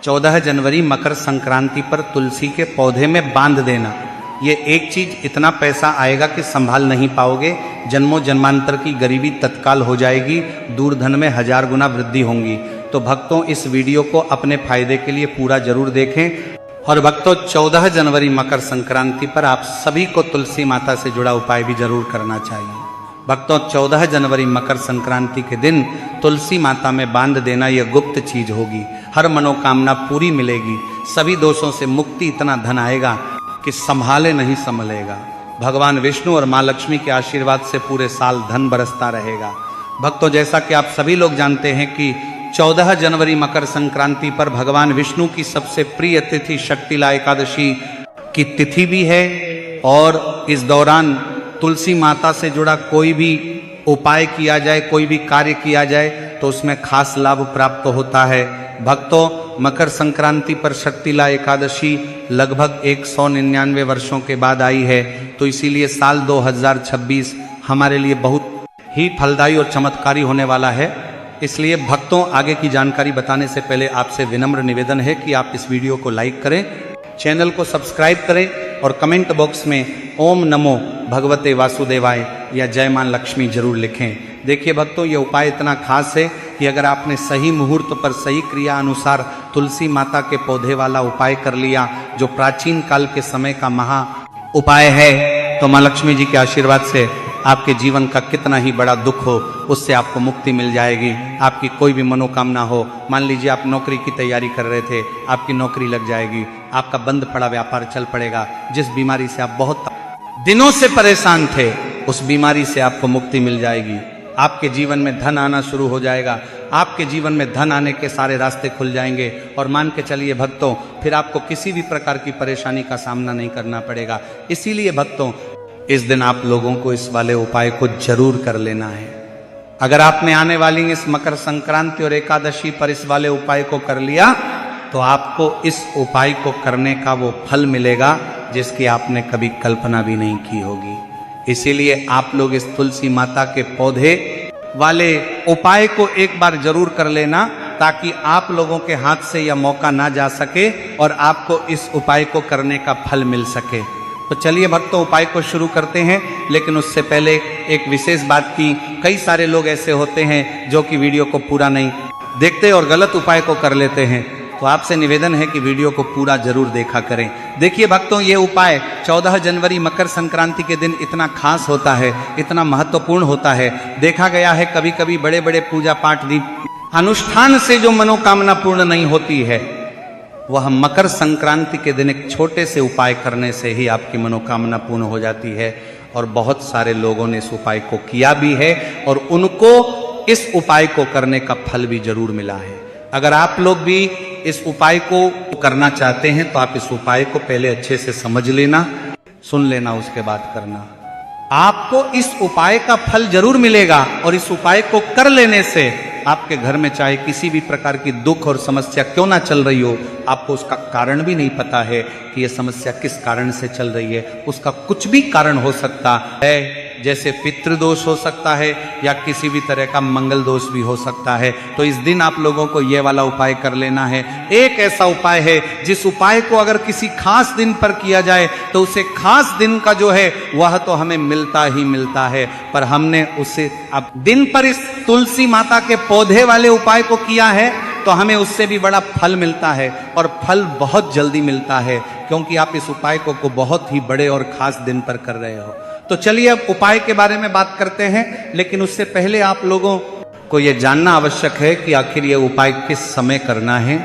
14 जनवरी मकर संक्रांति पर तुलसी के पौधे में बांध देना। ये एक चीज इतना पैसा आएगा कि संभाल नहीं पाओगे। जन्मों जन्मांतर की गरीबी तत्काल हो जाएगी, दूरधन में 1000 गुना वृद्धि होंगी। तो भक्तों इस वीडियो को अपने फायदे के लिए पूरा जरूर देखें। और भक्तों 14 जनवरी मकर संक्रांति पर आप सभी को तुलसी माता से जुड़ा उपाय भी जरूर करना चाहिए। भक्तों 14 जनवरी मकर संक्रांति के दिन तुलसी माता में बांध देना यह गुप्त चीज होगी। हर मनोकामना पूरी मिलेगी, सभी दोषों से मुक्ति, इतना धन आएगा कि संभाले नहीं संभलेगा। भगवान विष्णु और माँ लक्ष्मी के आशीर्वाद से पूरे साल धन बरसता रहेगा। भक्तों जैसा कि आप सभी लोग जानते हैं कि 14 जनवरी मकर संक्रांति पर भगवान विष्णु की सबसे प्रिय तिथि शक्तिला एकादशी की तिथि भी है। और इस दौरान तुलसी माता से जुड़ा कोई भी उपाय किया जाए, कोई भी कार्य किया जाए तो उसमें खास लाभ प्राप्त होता है। भक्तों मकर संक्रांति पर शक्तिला एकादशी लगभग 199 वर्षों के बाद आई है। तो इसीलिए साल 2026 हमारे लिए बहुत ही फलदायी और चमत्कारी होने वाला है। इसलिए भक्तों आगे की जानकारी बताने से पहले आपसे विनम्र निवेदन है कि आप इस वीडियो को लाइक करें, चैनल को सब्सक्राइब करें और कमेंट बॉक्स में ओम नमो भगवते वासुदेवाय या जय मां लक्ष्मी जरूर लिखें। देखिए भक्तों ये उपाय इतना खास है कि अगर आपने सही मुहूर्त पर सही क्रिया अनुसार तुलसी माता के पौधे वाला उपाय कर लिया, जो प्राचीन काल के समय का महा उपाय है, तो मां लक्ष्मी जी के आशीर्वाद से आपके जीवन का कितना ही बड़ा दुख हो उससे आपको मुक्ति मिल जाएगी। आपकी कोई भी मनोकामना हो, मान लीजिए आप नौकरी की तैयारी कर रहे थे, आपकी नौकरी लग जाएगी, आपका बंद पड़ा व्यापार चल पड़ेगा, जिस बीमारी से आप बहुत दिनों से परेशान थे उस बीमारी से आपको मुक्ति मिल जाएगी। आपके जीवन में धन आना शुरू हो जाएगा, आपके जीवन में धन आने के सारे रास्ते खुल जाएंगे। और मान के चलिए भक्तों फिर आपको किसी भी प्रकार की परेशानी का सामना नहीं करना पड़ेगा। इसीलिए भक्तों इस दिन आप लोगों को इस वाले उपाय को जरूर कर लेना है। अगर आपने आने वाली इस मकर संक्रांति और एकादशी पर इस वाले उपाय को कर लिया तो आपको इस उपाय को करने का वो फल मिलेगा जिसकी आपने कभी कल्पना भी नहीं की होगी। इसीलिए आप लोग इस तुलसी माता के पौधे वाले उपाय को एक बार जरूर कर लेना, ताकि आप लोगों के हाथ से यह मौका ना जा सके और आपको इस उपाय को करने का फल मिल सके। तो चलिए भक्तों उपाय को शुरू करते हैं। लेकिन उससे पहले एक विशेष बात की, कई सारे लोग ऐसे होते हैं जो कि वीडियो को पूरा नहीं देखते और गलत उपाय को कर लेते हैं। तो आपसे निवेदन है कि वीडियो को पूरा जरूर देखा करें। देखिए भक्तों ये उपाय 14 जनवरी मकर संक्रांति के दिन इतना खास होता है, इतना महत्वपूर्ण होता है। देखा गया है कभी कभी बड़े बड़े पूजा पाठ अनुष्ठान से जो मनोकामना पूर्ण नहीं होती है, वह मकर संक्रांति के दिन एक छोटे से उपाय करने से ही आपकी मनोकामना पूर्ण हो जाती है। और बहुत सारे लोगों ने इस उपाय को किया भी है और उनको इस उपाय को करने का फल भी जरूर मिला है। अगर आप लोग भी इस उपाय को करना चाहते हैं तो आप इस उपाय को पहले अच्छे से समझ लेना, सुन लेना, उसके बाद करना। आपको इस उपाय का फल जरूर मिलेगा और इस उपाय को कर लेने से आपके घर में चाहे किसी भी प्रकार की दुख और समस्या क्यों ना चल रही हो, आपको उसका कारण भी नहीं पता है कि यह समस्या किस कारण से चल रही है। उसका कुछ भी कारण हो सकता है, जैसे पितृदोष हो सकता है या किसी भी तरह का मंगल दोष भी हो सकता है। तो इस दिन आप लोगों को यह वाला उपाय कर लेना है। एक ऐसा उपाय है जिस उपाय को अगर किसी खास दिन पर किया जाए तो उसे खास दिन का जो है वह तो हमें मिलता ही मिलता है, पर हमने उसे अब दिन पर इस तुलसी माता के पौधे वाले उपाय को किया है तो हमें उससे भी बड़ा फल मिलता है। और फल बहुत जल्दी मिलता है क्योंकि आप इस उपाय को बहुत ही बड़े और खास दिन पर कर रहे हो। तो चलिए अब उपाय के बारे में बात करते हैं। लेकिन उससे पहले आप लोगों को यह जानना आवश्यक है कि आखिर यह उपाय किस समय करना है,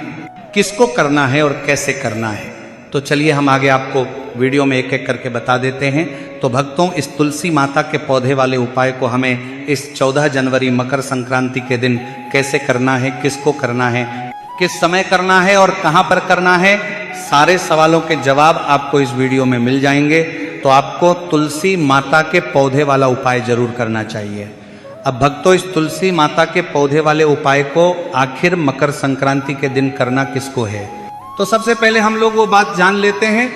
किसको करना है और कैसे करना है। तो चलिए हम आगे आपको वीडियो में एक एक करके बता देते हैं। तो भक्तों इस तुलसी माता के पौधे वाले उपाय को हमें इस 14 जनवरी मकर संक्रांति के दिन कैसे करना है, किसको करना है, किस समय करना है और कहां पर करना है, सारे सवालों के जवाब आपको इस वीडियो में मिल जाएंगे। तो आपको तुलसी माता के पौधे वाला उपाय जरूर करना चाहिए। अब भक्तों इस तुलसी माता के पौधे वाले उपाय को आखिर मकर संक्रांति के दिन करना किसको है, तो सबसे पहले हम लोग वो बात जान लेते हैं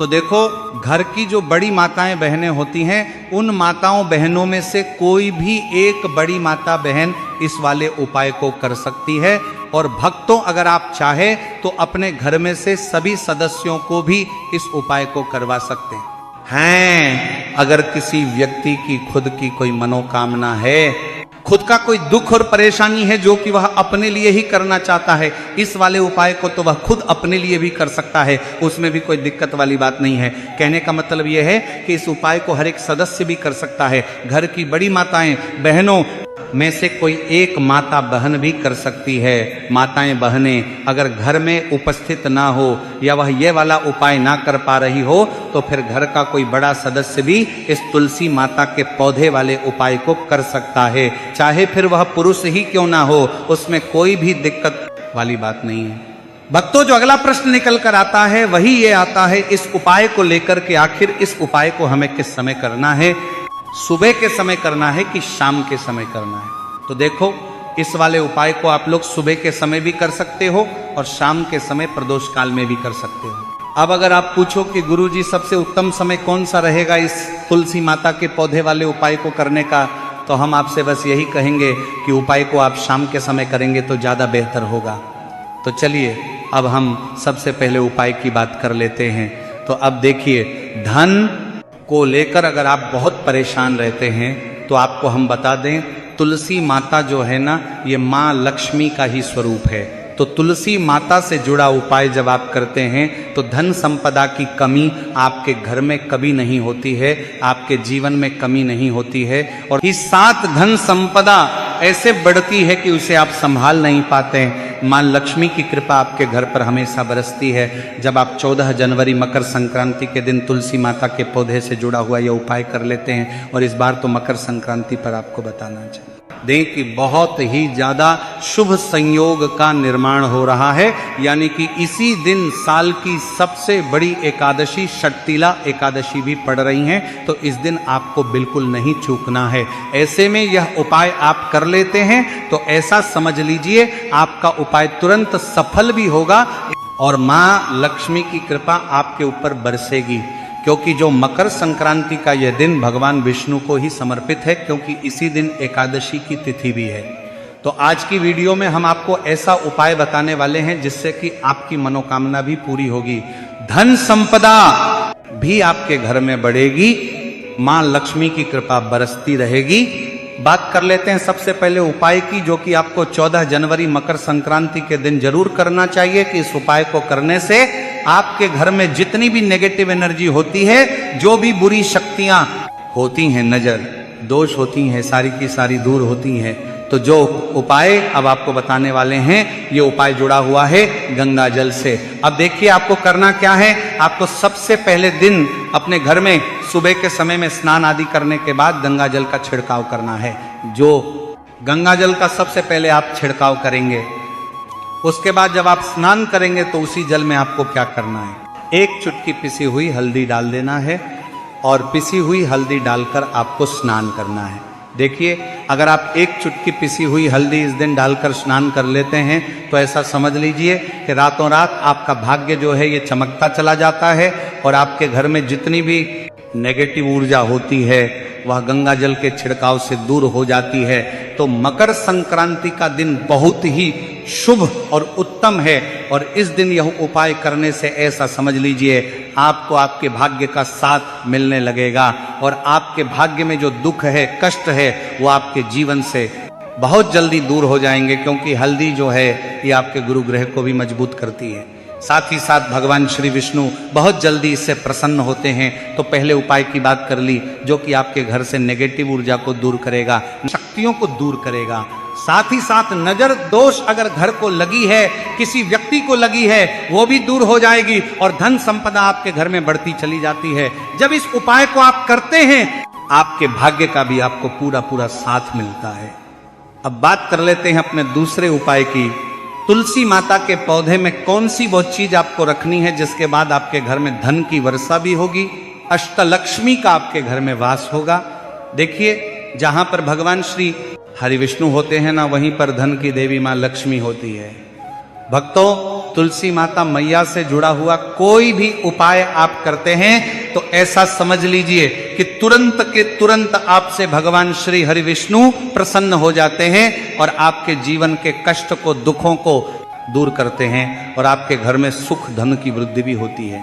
तो देखो, घर की जो बड़ी माताएं बहनें होती हैं, उन माताओं बहनों में से कोई भी एक बड़ी माता बहन इस वाले उपाय को कर सकती है। और भक्तों, अगर आप चाहे तो अपने घर में से सभी सदस्यों को भी इस उपाय को करवा सकते हैं। अगर किसी व्यक्ति की खुद की कोई मनोकामना है, खुद का कोई दुख और परेशानी है जो कि वह अपने लिए ही करना चाहता है, इस वाले उपाय को तो वह खुद अपने लिए भी कर सकता है, उसमें भी कोई दिक्कत वाली बात नहीं है। कहने का मतलब यह है कि इस उपाय को हर एक सदस्य भी कर सकता है। घर की बड़ी माताएं बहनों में से कोई एक माता बहन भी कर सकती है। माताएं बहनें अगर घर में उपस्थित ना हो या वह ये वाला उपाय ना कर पा रही हो, तो फिर घर का कोई बड़ा सदस्य भी इस तुलसी माता के पौधे वाले उपाय को कर सकता है, चाहे फिर वह पुरुष ही क्यों ना हो, उसमें कोई भी दिक्कत वाली बात नहीं है। भक्तों, जो अगला प्रश्न निकल कर आता है वही ये आता है इस उपाय को लेकर के, आखिर इस उपाय को हमें किस समय करना है, सुबह के समय करना है कि शाम के समय करना है। तो देखो, इस वाले उपाय को आप लोग सुबह के समय भी कर सकते हो और शाम के समय प्रदोष काल में भी कर सकते हो। अब अगर आप पूछो कि गुरुजी सबसे उत्तम समय कौन सा रहेगा इस तुलसी माता के पौधे वाले उपाय को करने का, तो हम आपसे बस यही कहेंगे कि उपाय को आप शाम के समय करेंगे तो ज़्यादा बेहतर होगा। तो चलिए, अब हम सबसे पहले उपाय की बात कर लेते हैं। तो अब देखिए, धन को लेकर अगर आप बहुत परेशान रहते हैं तो आपको हम बता दें, तुलसी माता जो है ना, ये माँ लक्ष्मी का ही स्वरूप है। तो तुलसी माता से जुड़ा उपाय जब आप करते हैं तो धन संपदा की कमी आपके घर में कभी नहीं होती है, आपके जीवन में कमी नहीं होती है। और इस साथ धन संपदा ऐसे बढ़ती है कि उसे आप संभाल नहीं पाते हैं। माँ लक्ष्मी की कृपा आपके घर पर हमेशा बरसती है। जब आप 14 जनवरी मकर संक्रांति के दिन तुलसी माता के पौधे से जुड़ा हुआ यह उपाय कर लेते हैं, और इस बार तो मकर संक्रांति पर आपको बताना चाहिए दें कि बहुत ही ज़्यादा शुभ संयोग का निर्माण हो रहा है। यानी कि इसी दिन साल की सबसे बड़ी एकादशी षटतिला एकादशी भी पड़ रही हैं, तो इस दिन आपको बिल्कुल नहीं चूकना है। ऐसे में यह उपाय आप कर लेते हैं तो ऐसा समझ लीजिए आपका उपाय तुरंत सफल भी होगा और माँ लक्ष्मी की कृपा आपके ऊपर बरसेगी। क्योंकि जो मकर संक्रांति का यह दिन भगवान विष्णु को ही समर्पित है, क्योंकि इसी दिन एकादशी की तिथि भी है। तो आज की वीडियो में हम आपको ऐसा उपाय बताने वाले हैं जिससे कि आपकी मनोकामना भी पूरी होगी, धन संपदा भी आपके घर में बढ़ेगी, माँ लक्ष्मी की कृपा बरसती रहेगी। बात कर लेते हैं सबसे पहले उपाय की, जो कि आपको 14 जनवरी मकर संक्रांति के दिन जरूर करना चाहिए। कि इस उपाय को करने से आपके घर में जितनी भी नेगेटिव एनर्जी होती है, जो भी बुरी शक्तियां होती हैं, नजर दोष होती हैं, सारी की सारी दूर होती हैं। तो जो उपाय अब आपको बताने वाले हैं, ये उपाय जुड़ा हुआ है गंगा जल से। अब देखिए आपको करना क्या है। आपको सबसे पहले दिन अपने घर में सुबह के समय में स्नान आदि करने के बाद गंगा जल का छिड़काव करना है। जो गंगा जल का सबसे पहले आप छिड़काव करेंगे, उसके बाद जब आप स्नान करेंगे तो उसी जल में आपको क्या करना है, एक चुटकी पिसी हुई हल्दी डाल देना है और पिसी हुई हल्दी डालकर आपको स्नान करना है। देखिए, अगर आप एक चुटकी पिसी हुई हल्दी इस दिन डालकर स्नान कर लेते हैं तो ऐसा समझ लीजिए कि रातों रात आपका भाग्य जो है ये चमकता चला जाता है और आपके घर में जितनी भी नेगेटिव ऊर्जा होती है वह गंगा जल के छिड़काव से दूर हो जाती है। तो मकर संक्रांति का दिन बहुत ही शुभ और उत्तम है और इस दिन यह उपाय करने से ऐसा समझ लीजिए आपको आपके भाग्य का साथ मिलने लगेगा और आपके भाग्य में जो दुख है, कष्ट है, वो आपके जीवन से बहुत जल्दी दूर हो जाएंगे। क्योंकि हल्दी जो है ये आपके गुरु ग्रह को भी मजबूत करती है, साथ ही साथ भगवान श्री विष्णु बहुत जल्दी इससे प्रसन्न होते हैं। तो पहले उपाय की बात कर ली, जो कि आपके घर से नेगेटिव ऊर्जा को दूर करेगा, शक्तियों को दूर करेगा। साथ ही साथ नजर दोष अगर घर को लगी है, किसी व्यक्ति को लगी है, वो भी दूर हो जाएगी और धन संपदा आपके घर में बढ़ती चली जाती है। जब इस उपाय को आप करते हैं, आपके भाग्य का भी आपको पूरा पूरा साथ मिलता है। अब बात कर लेते हैं अपने दूसरे उपाय की। तुलसी माता के पौधे में कौन सी वो चीज आपको रखनी है जिसके बाद आपके घर में धन की वर्षा भी होगी, अष्टलक्ष्मी का आपके घर में वास होगा। देखिए, जहां पर भगवान श्री हरि विष्णु होते हैं ना, वहीं पर धन की देवी मां लक्ष्मी होती है। भक्तों, तुलसी माता मैया से जुड़ा हुआ कोई भी उपाय आप करते हैं तो ऐसा समझ लीजिए कि तुरंत के तुरंत आपसे भगवान श्री हरि विष्णु प्रसन्न हो जाते हैं और आपके जीवन के कष्ट को, दुखों को दूर करते हैं और आपके घर में सुख धन की वृद्धि भी होती है।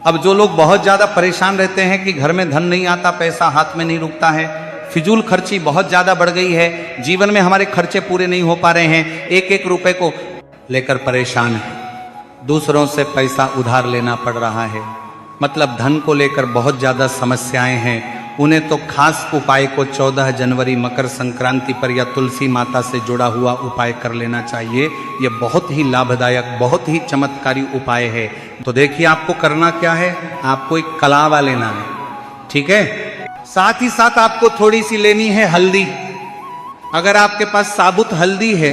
अब जो लोग बहुत ज्यादा परेशान रहते हैं कि घर में धन नहीं आता, पैसा हाथ में नहीं रुकता है, फिजूल खर्ची बहुत ज्यादा बढ़ गई है, जीवन में हमारे खर्चे पूरे नहीं हो पा रहे हैं, एक एक रुपए को लेकर परेशान है, दूसरों से पैसा उधार लेना पड़ रहा है, मतलब धन को लेकर बहुत ज्यादा समस्याएं हैं, उन्हें तो खास उपाय को 14 जनवरी मकर संक्रांति पर या तुलसी माता से जुड़ा हुआ उपाय कर लेना चाहिए। यह बहुत ही लाभदायक, बहुत ही चमत्कारी उपाय है। तो देखिए आपको करना क्या है, आपको एक कलावा लेना है, ठीक है। साथ ही साथ आपको थोड़ी सी लेनी है हल्दी। अगर आपके पास साबुत हल्दी है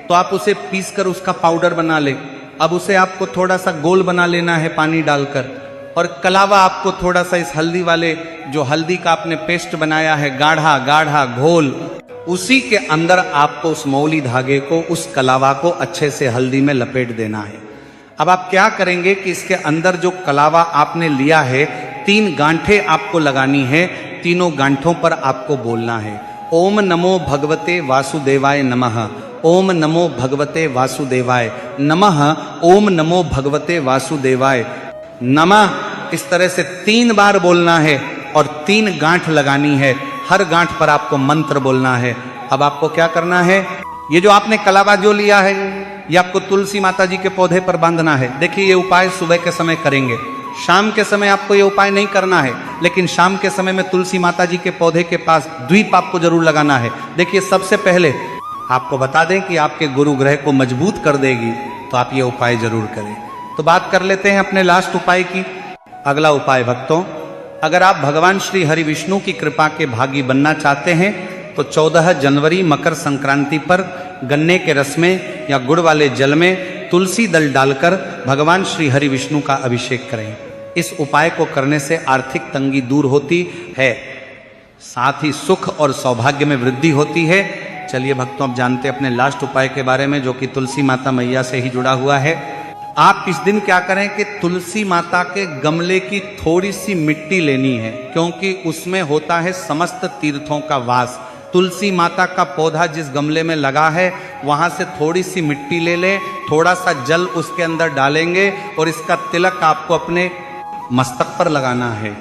तो आप उसे पीसकर उसका पाउडर बना ले। अब उसे आपको थोड़ा सा गोल बना लेना है पानी डालकर, और कलावा आपको थोड़ा सा इस हल्दी वाले जो हल्दी का आपने पेस्ट बनाया है, गाढ़ा गाढ़ा घोल, उसी के अंदर आपको उस मौली धागे को, उस कलावा को अच्छे से हल्दी में लपेट देना है। अब आप क्या करेंगे कि इसके अंदर जो कलावा आपने लिया है, 3 गांठें आपको लगानी है। तीनों गांठों पर आपको बोलना है ओम नमो भगवते वासुदेवाय नमः, ओम नमो भगवते वासुदेवाय नमः, ओम नमो भगवते वासुदेवाय नमः। इस तरह से 3 बार बोलना है और 3 गांठ लगानी है। हर गांठ पर आपको मंत्र बोलना है। अब आपको क्या करना है, ये जो आपने कलावा जो लिया है, ये आपको तुलसी माता जी के पौधे पर बांधना है। देखिए ये उपाय सुबह के समय करेंगे, शाम के समय आपको ये उपाय नहीं करना है, लेकिन शाम के समय में तुलसी माता जी के पौधे के पास द्वीप आपको जरूर लगाना है। देखिए सबसे पहले आपको बता दें कि आपके गुरु ग्रह को मजबूत कर देगी, तो आप ये उपाय जरूर करें। तो बात कर लेते हैं अपने लास्ट उपाय की। अगला उपाय भक्तों, अगर आप भगवान श्री हरि विष्णु की कृपा के भागी बनना चाहते हैं तो 14 जनवरी मकर संक्रांति पर गन्ने के रस में या गुड़ वाले जल में तुलसी दल डालकर भगवान श्री हरि विष्णु का अभिषेक करें। इस उपाय को करने से आर्थिक तंगी दूर होती है, साथ ही सुख और सौभाग्य में वृद्धि होती है। चलिए भक्तों अब जानते हैं अपने लास्ट उपाय के बारे में, जो कि तुलसी माता मैया से ही जुड़ा हुआ है। आप इस दिन क्या करें कि तुलसी माता के गमले की थोड़ी सी मिट्टी लेनी है, क्योंकि उसमें होता है समस्त तीर्थों का वास। तुलसी माता का पौधा जिस गमले में लगा है वहां से थोड़ी सी मिट्टी ले लें, थोड़ा सा जल उसके अंदर डालेंगे और इसका तिलक आपको अपने मस्तक पर लगाना है।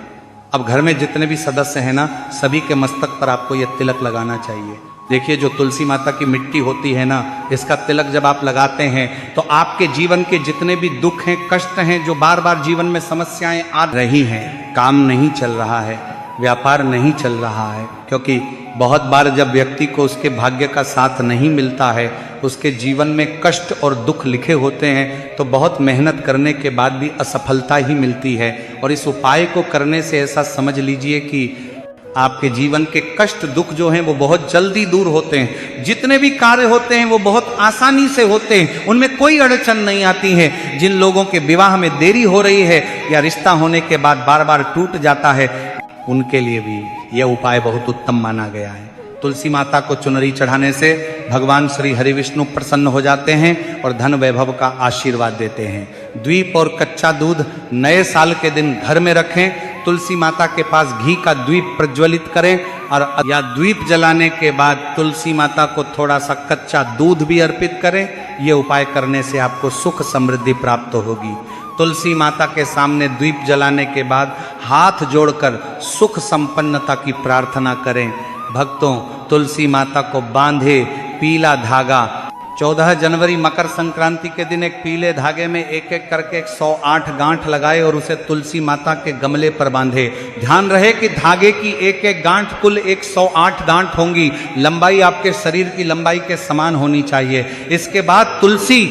अब घर में जितने भी सदस्य हैं ना, सभी के मस्तक पर आपको यह तिलक लगाना चाहिए। देखिए जो तुलसी माता की मिट्टी होती है ना, इसका तिलक जब आप लगाते हैं तो आपके जीवन के जितने भी दुख हैं, कष्ट हैं, जो बार बार जीवन में समस्याएं आ रही हैं, काम नहीं चल रहा है, व्यापार नहीं चल रहा है, क्योंकि बहुत बार जब व्यक्ति को उसके भाग्य का साथ नहीं मिलता है, उसके जीवन में कष्ट और दुख लिखे होते हैं, तो बहुत मेहनत करने के बाद भी असफलता ही मिलती है। और इस उपाय को करने से ऐसा समझ लीजिए कि आपके जीवन के कष्ट दुख जो हैं वो बहुत जल्दी दूर होते हैं। जितने भी कार्य होते हैं वो बहुत आसानी से होते हैं, उनमें कोई अड़चन नहीं आती है। जिन लोगों के विवाह में देरी हो रही है या रिश्ता होने के बाद बार बार टूट जाता है, उनके लिए भी यह उपाय बहुत उत्तम माना गया है। तुलसी माता को चुनरी चढ़ाने से भगवान श्री हरि विष्णु प्रसन्न हो जाते हैं और धन वैभव का आशीर्वाद देते हैं। द्वीप और कच्चा दूध नए साल के दिन घर में रखें, तुलसी माता के पास घी का द्वीप प्रज्वलित करें और या द्वीप जलाने के बाद तुलसी माता को थोड़ा सा कच्चा दूध भी अर्पित करें। ये उपाय करने से आपको सुख समृद्धि प्राप्त होगी। तुलसी माता के सामने द्वीप जलाने के बाद हाथ जोड़कर सुख संपन्नता की प्रार्थना करें। भक्तों तुलसी माता को बांधे पीला धागा, 14 जनवरी मकर संक्रांति के दिन एक पीले धागे में एक एक करके 108 गांठ लगाए और उसे तुलसी माता के गमले पर बांधे। ध्यान रहे कि धागे की एक एक गांठ कुल 108 गांठ होंगी, लंबाई आपके शरीर की लंबाई के समान होनी चाहिए। इसके बाद तुलसी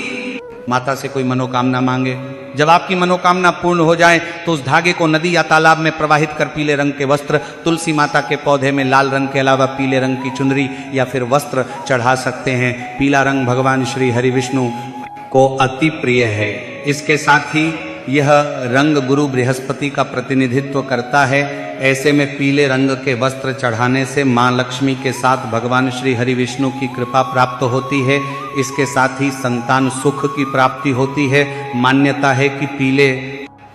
माता से कोई मनोकामना मांगे, जब आपकी मनोकामना पूर्ण हो जाए तो उस धागे को नदी या तालाब में प्रवाहित कर पीले रंग के वस्त्र, तुलसी माता के पौधे में लाल रंग के अलावा पीले रंग की चुनरी या फिर वस्त्र चढ़ा सकते हैं। पीला रंग भगवान श्री हरि विष्णु को अति प्रिय है। इसके साथ ही यह रंग गुरु बृहस्पति का प्रतिनिधित्व करता है। ऐसे में पीले रंग के वस्त्र चढ़ाने से मां लक्ष्मी के साथ भगवान श्री हरि विष्णु की कृपा प्राप्त होती है। इसके साथ ही संतान सुख की प्राप्ति होती है। मान्यता है कि पीले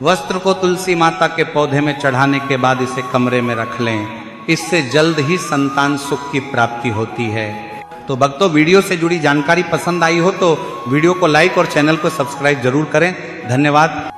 वस्त्र को तुलसी माता के पौधे में चढ़ाने के बाद इसे कमरे में रख लें, इससे जल्द ही संतान सुख की प्राप्ति होती है। तो भक्तों, वीडियो से जुड़ी जानकारी पसंद आई हो तो वीडियो को लाइक और चैनल को सब्सक्राइब जरूर करें। धन्यवाद।